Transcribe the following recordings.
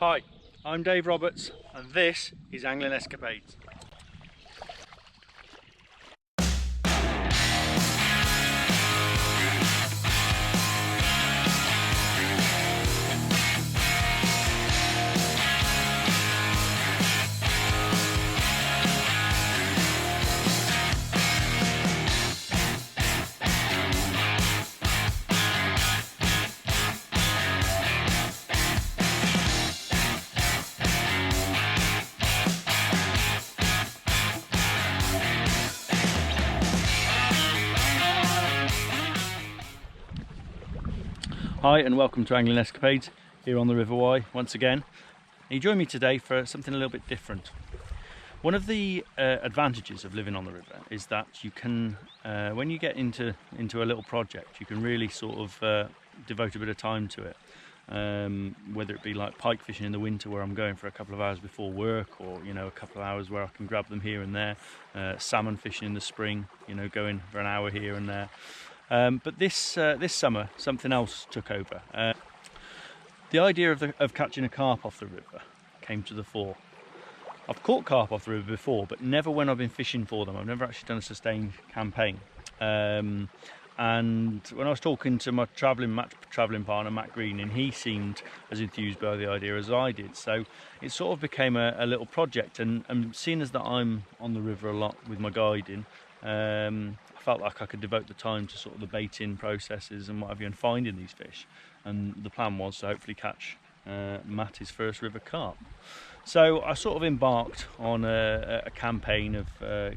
Hi, I'm Dave Roberts and this is Angling Escapades. Hi and welcome to Angling Escapades here on the River Wye once again. You join me today for something a little bit different. One of the advantages of living on the river is that you can, when you get into a little project, you can really sort of devote a bit of time to it. Whether it be like pike fishing in the winter where I'm going for a couple of hours before work, or a couple of hours where I can grab them here and there, salmon fishing in the spring, going for an hour here and there. But this summer, something else took over. The idea of catching a carp off the river came to the fore. I've caught carp off the river before, but never when I've been fishing for them. I've never actually done a sustained campaign. And when I was talking to my travelling partner, Matt Green, and he seemed as enthused by the idea as I did. So it sort of became a little project. And seeing as that I'm on the river a lot with my guiding, I felt like I could devote the time to sort of the baiting processes and what have you, and finding these fish. And the plan was to hopefully catch Matt his first river carp. So I sort of embarked on a campaign of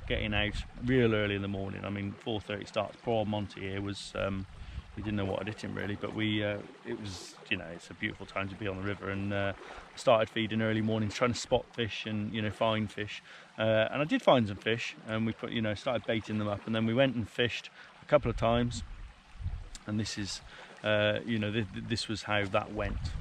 getting out real early in the morning. I mean, 4:30 starts. Poor old Monty here was, we didn't know what had hit him really, but it was, it's a beautiful time to be on the river, and started feeding early mornings, trying to spot fish and find fish. And I did find some fish, and we started baiting them up, and then we went and fished a couple of times, and this is, this was how that went.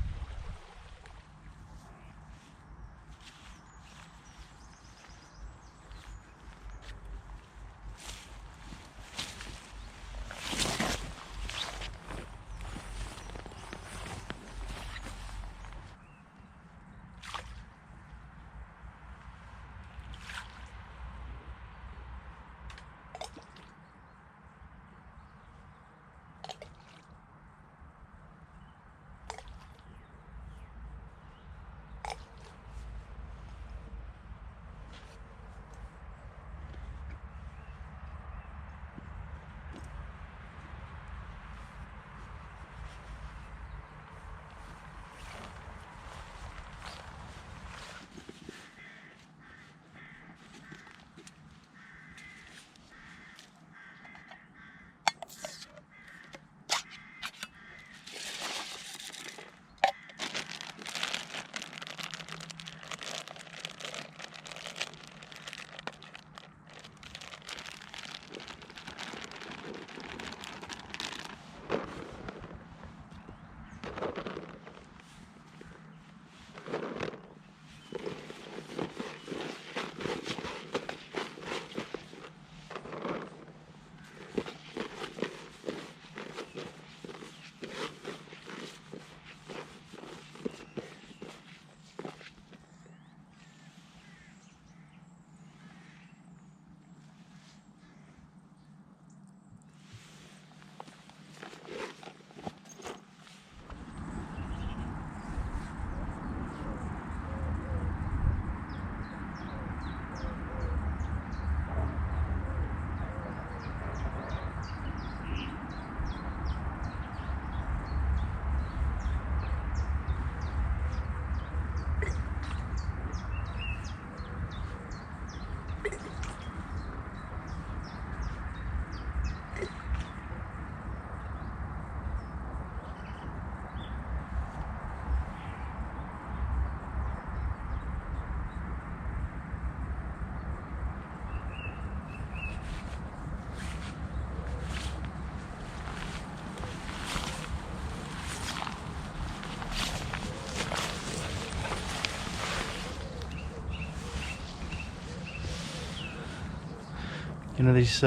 These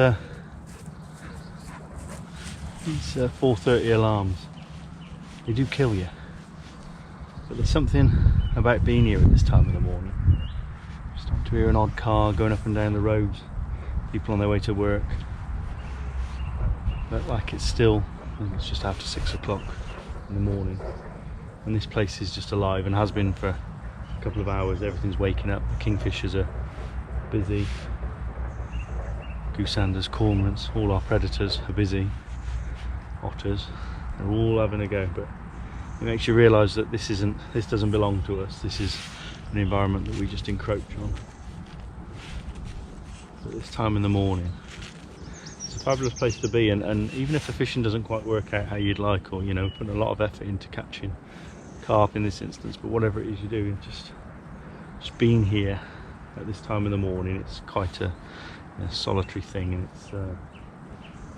4:30 alarms, they do kill you, but there's something about being here at this time of the morning. Starting to hear an odd car going up and down the roads, people on their way to work. But like it's still, I think it's just after 6 o'clock in the morning, and this place is just alive and has been for a couple of hours. Everything's waking up, the kingfishers are busy, gooseanders, cormorants, all our predators are busy, otters, they're all having a go. But it makes you realise that this doesn't belong to us. This is an environment that we just encroach on. At this time in the morning, it's a fabulous place to be, and even if the fishing doesn't quite work out how you'd like, or you know, putting a lot of effort into catching carp in this instance, but whatever it is you do, just being here at this time in the morning, it's quite a solitary thing, and it's I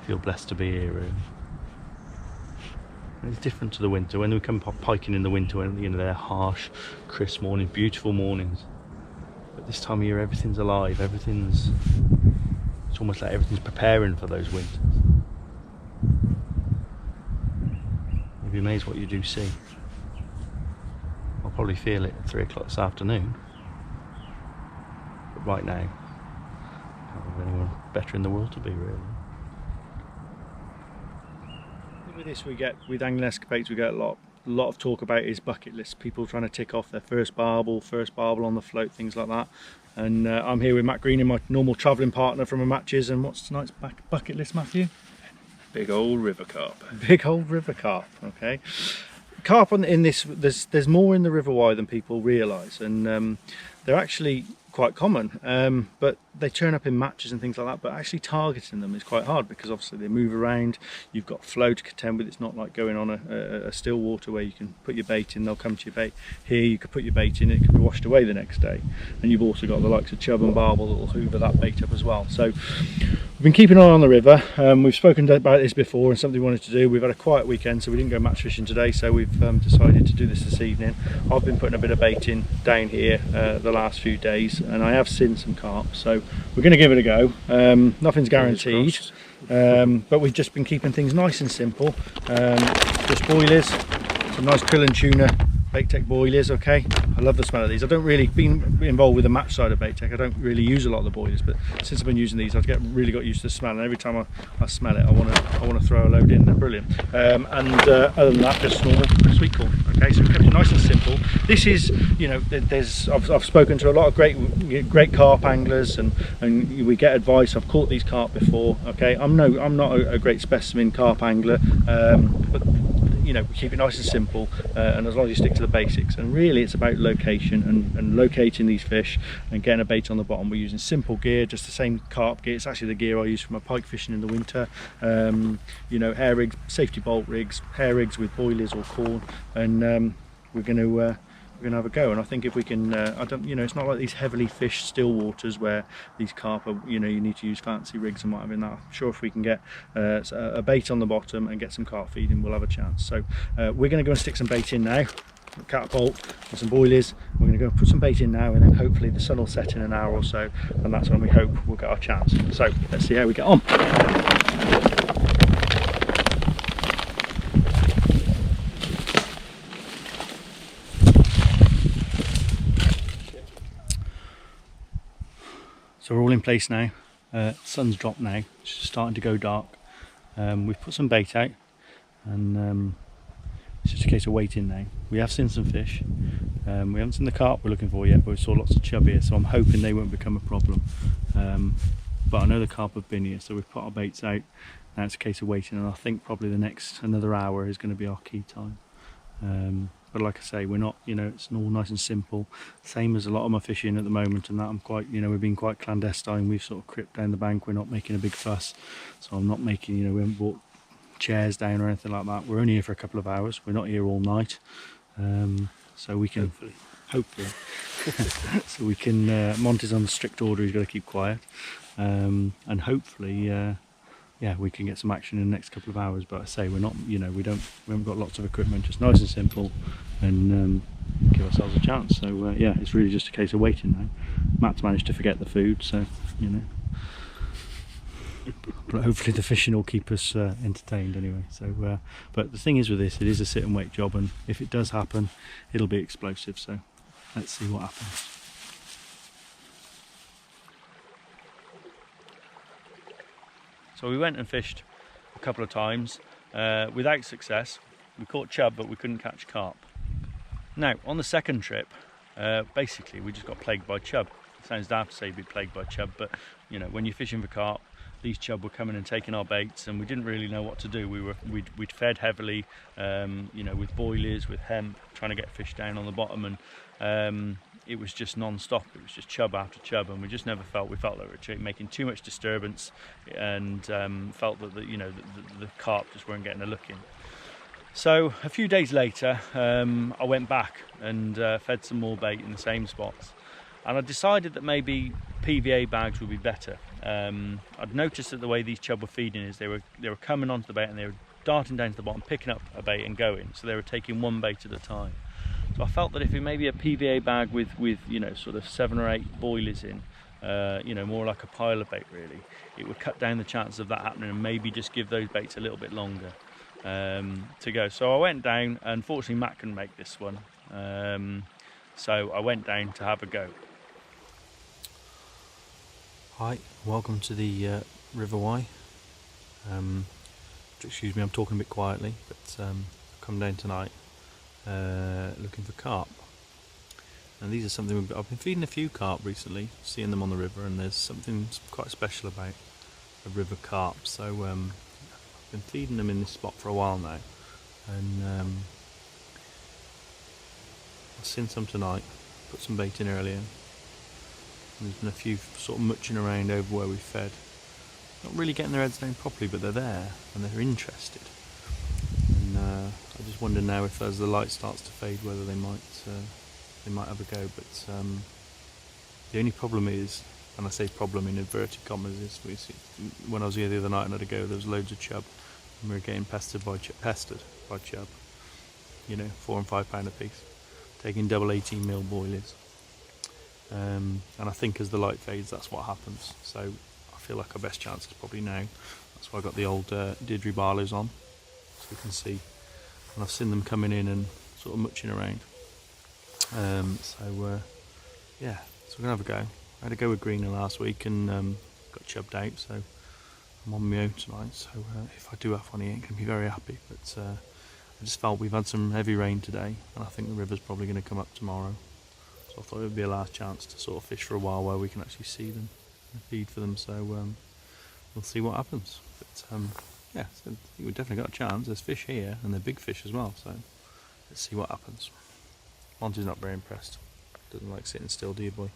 feel blessed to be here really. And it's different to the winter. When we come piking in the winter, when you know they're harsh, crisp mornings, beautiful mornings. But this time of year, everything's alive. It's almost like everything's preparing for those winters. You'd be amazed what you do see. I'll probably feel it at 3 o'clock this afternoon. But right now, I can't think of anyone better in the world to be, really. With this, with Angling Escapades, we get a lot of talk about is bucket lists. People trying to tick off their first barbel on the float, things like that. And I'm here with Matt Green, my normal travelling partner from my matches. And what's tonight's bucket list, Matthew? Big old river carp. Big old river carp. Okay. Carp in this, there's more in the River Wye than people realise, and they're actually quite common, but they turn up in matches and things like that, but actually targeting them is quite hard because obviously they move around. You've got flow to contend with. It's not like going on a still water where you can put your bait in, they'll come to your bait. Here you could put your bait in, it can be washed away the next day, and you've also got the likes of chub and barbel that will hoover that bait up as well. So we've been keeping an eye on the river. We've spoken about this before, and something we wanted to do. We've had a quiet weekend, so we didn't go match fishing today, so we've decided to do this evening. I've been putting a bit of bait in down here the last few days, and I have seen some carp, so we're going to give it a go. Nothing's guaranteed, but we've just been keeping things nice and simple. Just boilies, some nice krill and tuna bait tech boilies. Okay, I love the smell of these. I don't really, been involved with the match side of bait tech, I don't really use a lot of the boilies, but since I've been using these, I've really got used to the smell, and every time I smell it, I want to throw a load in. They're brilliant. Other than that, just normal sweet corn. Okay, so we've kept it nice and simple. This is, you know, I've spoken to a lot of great carp anglers, and we get advice. I've caught these carp before. Okay, I'm not a great specimen carp angler, but you know, we keep it nice and simple, and as long as you stick to the basics. And really, it's about location and locating these fish and getting a bait on the bottom. We're using simple gear, just the same carp gear. It's actually the gear I use for my pike fishing in the winter. You know, hair rigs, safety bolt rigs, hair rigs with boilies or corn, and we're going to have a go. And I think if we can, it's not like these heavily fished still waters where these carp are, you know, you need to use fancy rigs and what have you. I'm sure if we can get a bait on the bottom and get some carp feeding, we'll have a chance. So we're going to go and stick some bait in now, catapult and some boilies. We're going to go put some bait in now, and then hopefully the sun will set in an hour or so, and that's when we hope we'll get our chance. So let's see how we get on. So we're all in place now. Sun's dropped now, it's just starting to go dark. We've put some bait out, and it's just a case of waiting now. We have seen some fish. We haven't seen the carp we're looking for yet, but we saw lots of chub here, so I'm hoping they won't become a problem. But I know the carp have been here, so we've put our baits out. Now it's a case of waiting, and I think probably the next another hour is going to be our key time. But like I say, we're not, you know, it's all nice and simple, same as a lot of my fishing at the moment, and that I'm quite, you know, we've been quite clandestine. We've sort of crept down the bank, we're not making a big fuss, so I'm not making, you know, we haven't brought chairs down or anything like that. We're only here for a couple of hours, we're not here all night, so we can hopefully so we can Monty's on the strict order, he's got to keep quiet, and hopefully yeah, we can get some action in the next couple of hours. But I say, we're not, you know, we haven't got lots of equipment, just nice and simple, and give ourselves a chance. So yeah, it's really just a case of waiting now. Matt's managed to forget the food, so you know, but hopefully the fishing will keep us entertained anyway. So but the thing is with this, it is a sit and wait job, and if it does happen, it'll be explosive. So Let's see what happens. So we went and fished a couple of times without success. We caught chub, but we couldn't catch carp. Now, on the second trip, basically we just got plagued by chub. It sounds daft to say you'd be plagued by chub, but you know, when you're fishing for carp, these chub were coming and taking our baits, and we didn't really know what to do. We'd fed heavily, you know, with boilies, with hemp, trying to get fish down on the bottom, and it was just non-stop. It was just chub after chub, and we just never felt. We felt that we were making too much disturbance, and felt that the carp just weren't getting a look in. So a few days later, I went back and fed some more bait in the same spots, and I decided that maybe PVA bags would be better. I'd noticed that the way these chub were feeding is they were coming onto the bait and they were darting down to the bottom, picking up a bait and going. So they were taking one bait at a time. So I felt that if it maybe a PVA bag with you know, sort of 7 or 8 boilies in, you know, more like a pilot bait really, it would cut down the chances of that happening and maybe just give those baits a little bit longer to go. So I went down. Unfortunately, Matt couldn't make this one, so I went down to have a go. Hi, welcome to the River Wye. Excuse me, I'm talking a bit quietly, but I've come down tonight looking for carp. And these are something I've been feeding a few carp recently, seeing them on the river, and there's something quite special about a river carp. So I've been feeding them in this spot for a while now, and I've seen some tonight, put some bait in earlier. There's been a few sort of muching around over where we fed. Not really getting their heads down properly, but they're there and they're interested. And I just wonder now if as the light starts to fade whether they might have a go. But the only problem is, and I say problem in inverted commas, is when I was here the other night and had a go, there was loads of chub and we were getting pestered by chub. You know, £4 and £5 a piece, taking double 18mm boilies. And I think as the light fades, that's what happens. So I feel like our best chance is probably now. That's why I got the old Didri barlows on, so you can see. And I've seen them coming in and sort of muching around. Yeah, so we're gonna have a go. I had a go with greener last week and got chubbed out, so I'm on my own tonight. So if I do have one, he ain't gonna be very happy. But I just felt we've had some heavy rain today, and I think the river's probably going to come up tomorrow. So I thought it would be a last chance to sort of fish for a while where we can actually see them and feed for them. So we'll see what happens. But yeah, so I think we've definitely got a chance. There's fish here, and they're big fish as well. So let's see what happens. Monty's not very impressed. Doesn't like sitting still, do you, boy?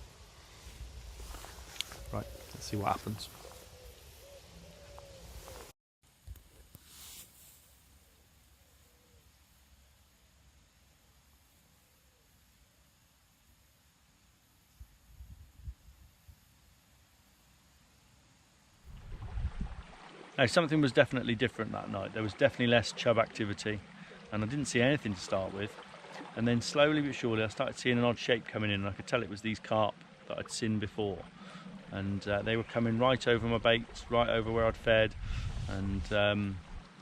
Right, let's see what happens. Now, something was definitely different that night. There was definitely less chub activity, and I didn't see anything to start with. And then slowly but surely I started seeing an odd shape coming in, and I could tell it was these carp that I'd seen before. And they were coming right over my baits, right over where I'd fed, and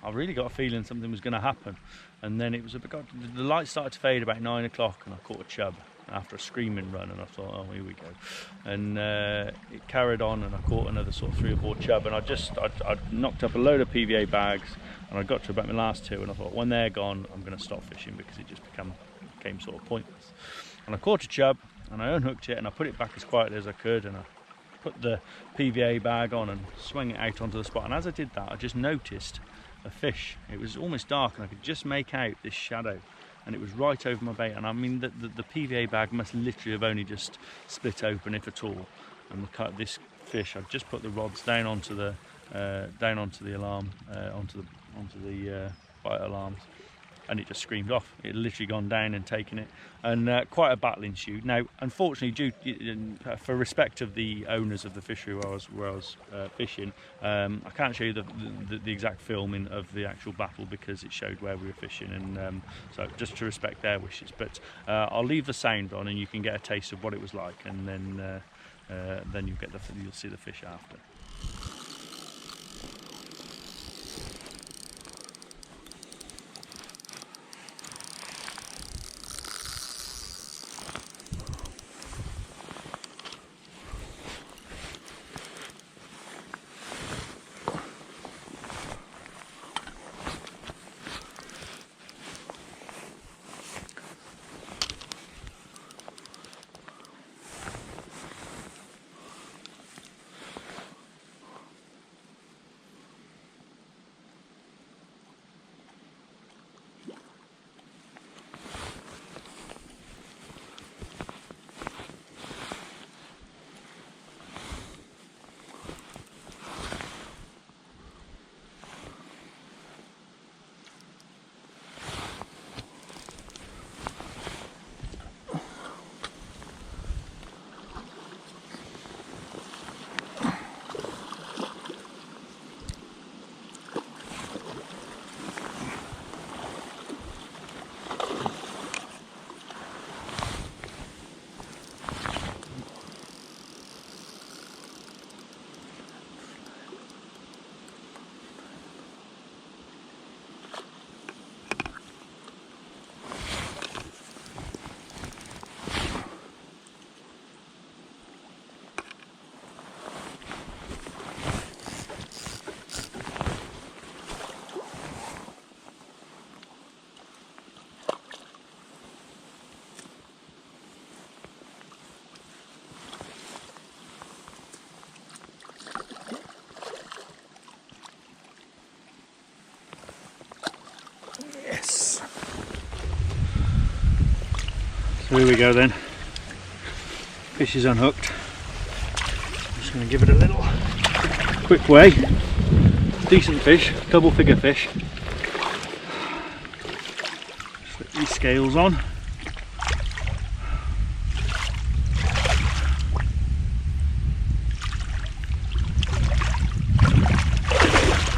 I really got a feeling something was going to happen. And then it was the light started to fade about 9 o'clock, and I caught a chub after a screaming run, and I thought, oh, here we go. And it carried on, and I caught another sort of 3 or 4 chub, and I'd knocked up a load of PVA bags, and I got to about my last 2, and I thought, when they're gone, I'm going to stop fishing because it just became sort of pointless. And I caught a chub, and I unhooked it, and I put it back as quietly as I could, and I put the PVA bag on and swung it out onto the spot. And as I did that, I just noticed a fish. It was almost dark, and I could just make out this shadow, and it was right over my bait. And I mean, the PVA bag must literally have only just split open, if at all. And this fish, I'd just put the rods down onto the alarm, onto the bite alarms, and it just screamed off. It had literally gone down and taken it, and quite a battle ensued. Now, unfortunately, for respect of the owners of the fishery where I was fishing, I can't show you the exact filming of the actual battle because it showed where we were fishing, and so just to respect their wishes. But I'll leave the sound on, and you can get a taste of what it was like, and then you'll see the fish after. So here we go then. Fish is unhooked. I'm just going to give it a little quick weigh. Decent fish, double figure fish. Slip these scales on.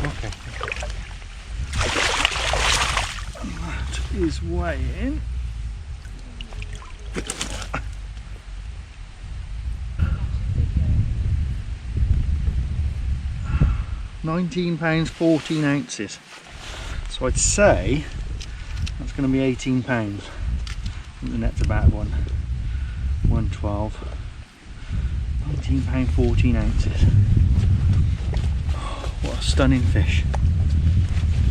Okay. That is weighing. £19, 14 ounces. So I'd say that's going to be £18. I think the net's about 112. £19, 14 ounces. What a stunning fish.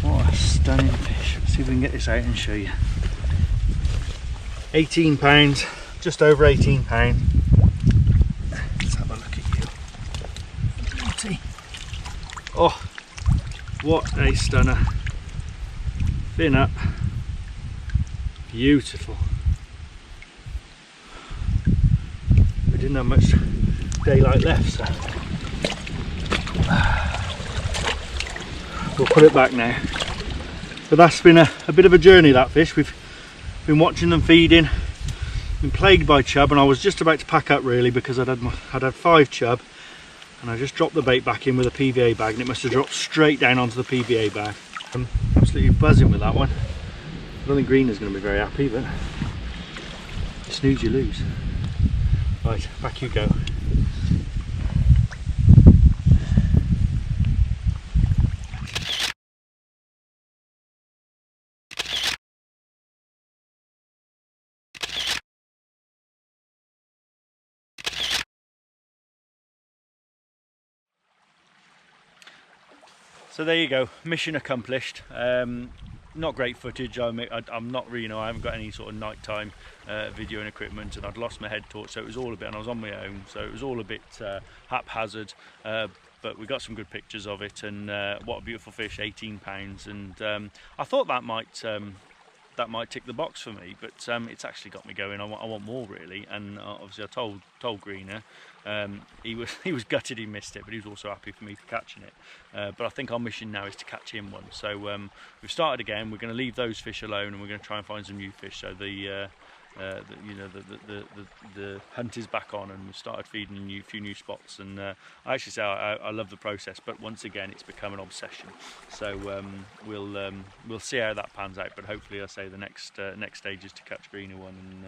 What a stunning fish. Let's see if we can get this out and show you. £18, just over £18. Let's have a look at you. Beauty. Oh, what a stunner. Fin up. Beautiful. We didn't have much daylight left, so we'll put it back now. But that's been a bit of a journey, that fish. We've been watching them feeding, been plagued by chub, and I was just about to pack up really, because I'd had 5 chub. And I just dropped the bait back in with a PVA bag, and it must have dropped straight down onto the PVA bag. I'm absolutely buzzing with that one. I don't think Greener's going to be very happy, but you snooze, you lose. Right, back you go. So there you go, mission accomplished. Not great footage. I'm not really, I haven't got any sort of nighttime videoing equipment, and I'd lost my head torch, so it was all a bit, and I was on my own, so it was all a bit haphazard. But we got some good pictures of it, and what a beautiful fish, £18. And I thought that might tick the box for me, but it's actually got me going. I want more really, and obviously I told Greener. He was gutted he missed it, but he was also happy for me for catching it. But I think our mission now is to catch him one. So we've started again. We're going to leave those fish alone, and we're going to try and find some new fish. So the hunt is back on, and we've started feeding a few new spots. And I actually say I love the process, but once again it's become an obsession. So we'll see how that pans out. But hopefully, I say the next stage is to catch Greener one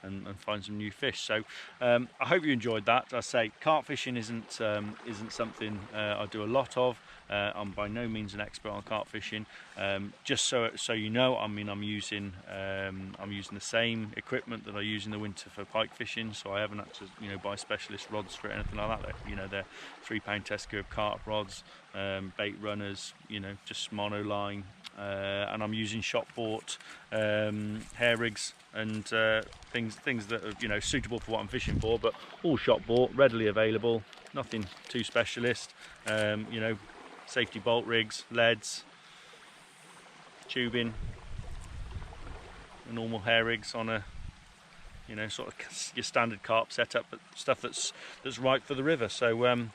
and find some new fish. So I hope you enjoyed that. I say carp fishing isn't something I do a lot of. I'm by no means an expert on carp fishing. Just so you know, I mean, I'm using the same equipment that I use in the winter for pike fishing. So I haven't had to buy specialist rods for it, anything like that. They're £3 Tesco carp rods, bait runners, just monoline. And I'm using shop bought hair rigs and things that are suitable for what I'm fishing for, but all shop bought, readily available, nothing too specialist. Safety bolt rigs, leads, tubing, normal hair rigs on a sort of your standard carp setup, but stuff that's right for the river. So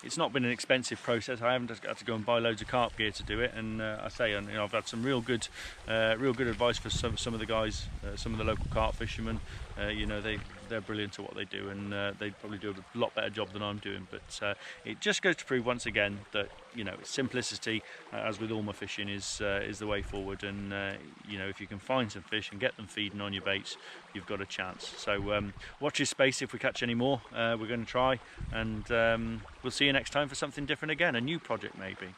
it's not been an expensive process. I haven't had to go and buy loads of carp gear to do it, and I've had some real good advice for some of the guys, some of the local carp fishermen. They're brilliant at what they do, and they probably do a lot better job than I'm doing. But it just goes to prove once again that simplicity, as with all my fishing, is the way forward. And if you can find some fish and get them feeding on your baits, you've got a chance. So watch this space. If we catch any more, we're going to try, and we'll see you next time for something different again, a new project maybe.